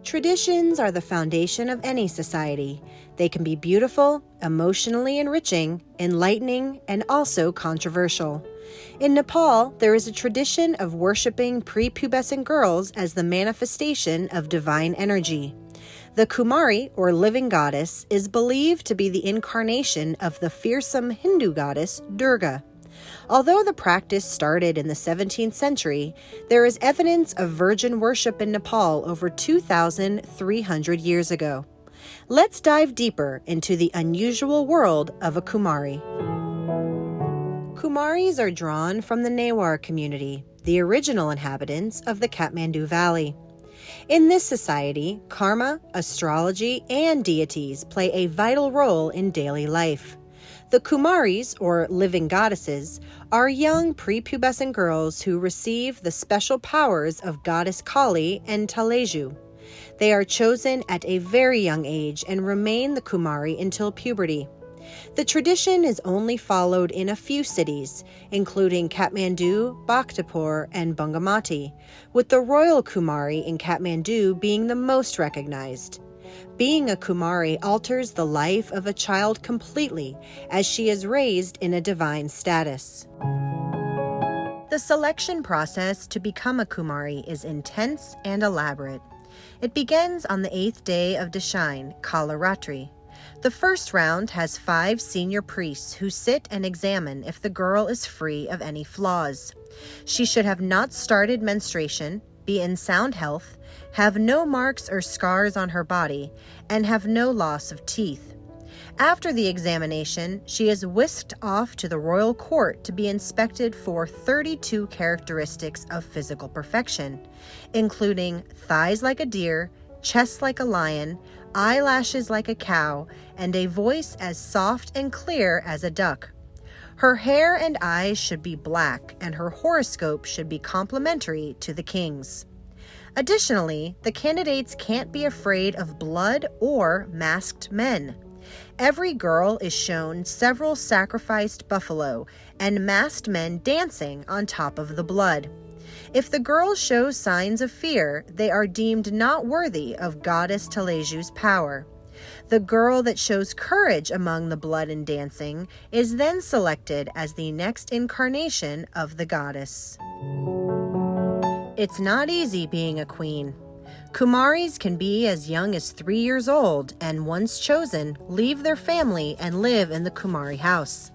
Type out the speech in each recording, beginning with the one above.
Traditions are the foundation of any society. They can be beautiful, emotionally enriching, enlightening, and also controversial. In Nepal, there is a tradition of worshiping prepubescent girls as the manifestation of divine energy. The Kumari, or Living Goddess, is believed to be the incarnation of the fearsome Hindu goddess Durga. Although the practice started in the 17th century, there is evidence of virgin worship in Nepal over 2,300 years ago. Let's dive deeper into the unusual world of a Kumari. Kumaris are drawn from the Newar community, the original inhabitants of the Kathmandu Valley. In this society, karma, astrology, and deities play a vital role in daily life. The Kumaris, or living goddesses, are young prepubescent girls who receive the special powers of goddess Kali and Taleju. They are chosen at a very young age and remain the Kumari until puberty. The tradition is only followed in a few cities, including Kathmandu, Bhaktapur, and Bungamati, with the royal Kumari in Kathmandu being the most recognized. Being a Kumari alters the life of a child completely, as she is raised in a divine status. The selection process to become a Kumari is intense and elaborate. It begins on the 8th day of Dashain, Kalaratri. The first round has 5 senior priests who sit and examine if the girl is free of any flaws. She should have not started menstruation, be in sound health, have no marks or scars on her body, and have no loss of teeth. After the examination, she is whisked off to the royal court to be inspected for 32 characteristics of physical perfection, including thighs like a deer, chest like a lion, eyelashes like a cow, and a voice as soft and clear as a duck. Her hair and eyes should be black, and her horoscope should be complementary to the king's. Additionally, the candidates can't be afraid of blood or masked men. Every girl is shown several sacrificed buffalo and masked men dancing on top of the blood. If the girl shows signs of fear, they are deemed not worthy of goddess Taleju's power. The girl that shows courage among the blood and dancing is then selected as the next incarnation of the goddess. It's not easy being a queen. Kumaris can be as young as 3 years old and, once chosen, leave their family and live in the Kumari house.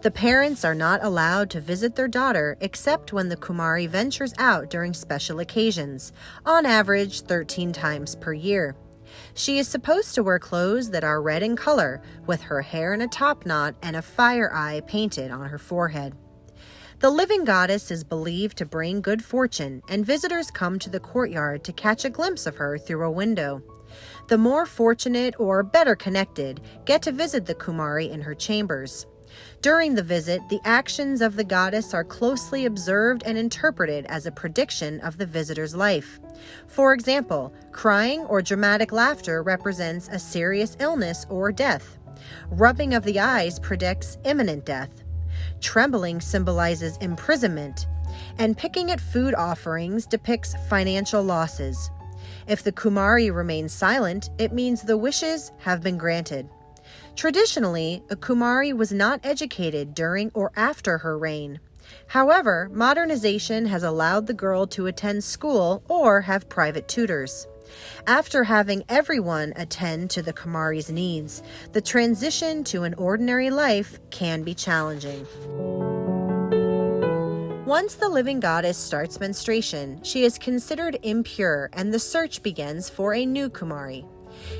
The parents are not allowed to visit their daughter except when the Kumari ventures out during special occasions, on average 13 times per year. She is supposed to wear clothes that are red in color, with her hair in a top knot and a fire eye painted on her forehead. The living goddess is believed to bring good fortune, and visitors come to the courtyard to catch a glimpse of her through a window. The more fortunate or better connected get to visit the Kumari in her chambers. During the visit, the actions of the goddess are closely observed and interpreted as a prediction of the visitor's life. For example, crying or dramatic laughter represents a serious illness or death. Rubbing of the eyes predicts imminent death. Trembling symbolizes imprisonment, and picking at food offerings depicts financial losses. If the Kumari remains silent, it means the wishes have been granted. Traditionally, a Kumari was not educated during or after her reign. However, modernization has allowed the girl to attend school or have private tutors. After having everyone attend to the Kumari's needs, the transition to an ordinary life can be challenging. Once the living goddess starts menstruation, she is considered impure and the search begins for a new Kumari.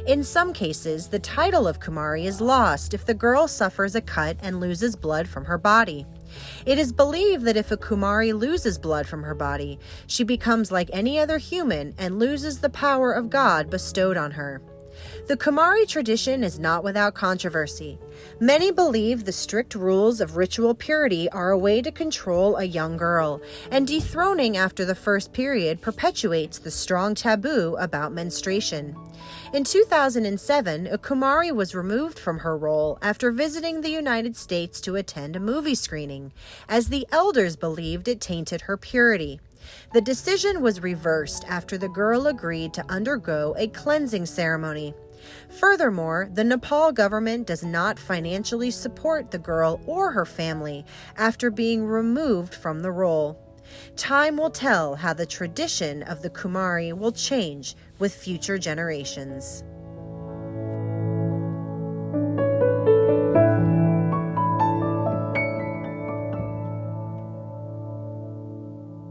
In some cases, the title of Kumari is lost if the girl suffers a cut and loses blood from her body. It is believed that if a Kumari loses blood from her body, she becomes like any other human and loses the power of God bestowed on her. The Kumari tradition is not without controversy. Many believe the strict rules of ritual purity are a way to control a young girl, and dethroning after the first period perpetuates the strong taboo about menstruation. In 2007, a Kumari was removed from her role after visiting the United States to attend a movie screening, as the elders believed it tainted her purity. The decision was reversed after the girl agreed to undergo a cleansing ceremony. Furthermore, the Nepal government does not financially support the girl or her family after being removed from the role. Time will tell how the tradition of the Kumari will change with future generations.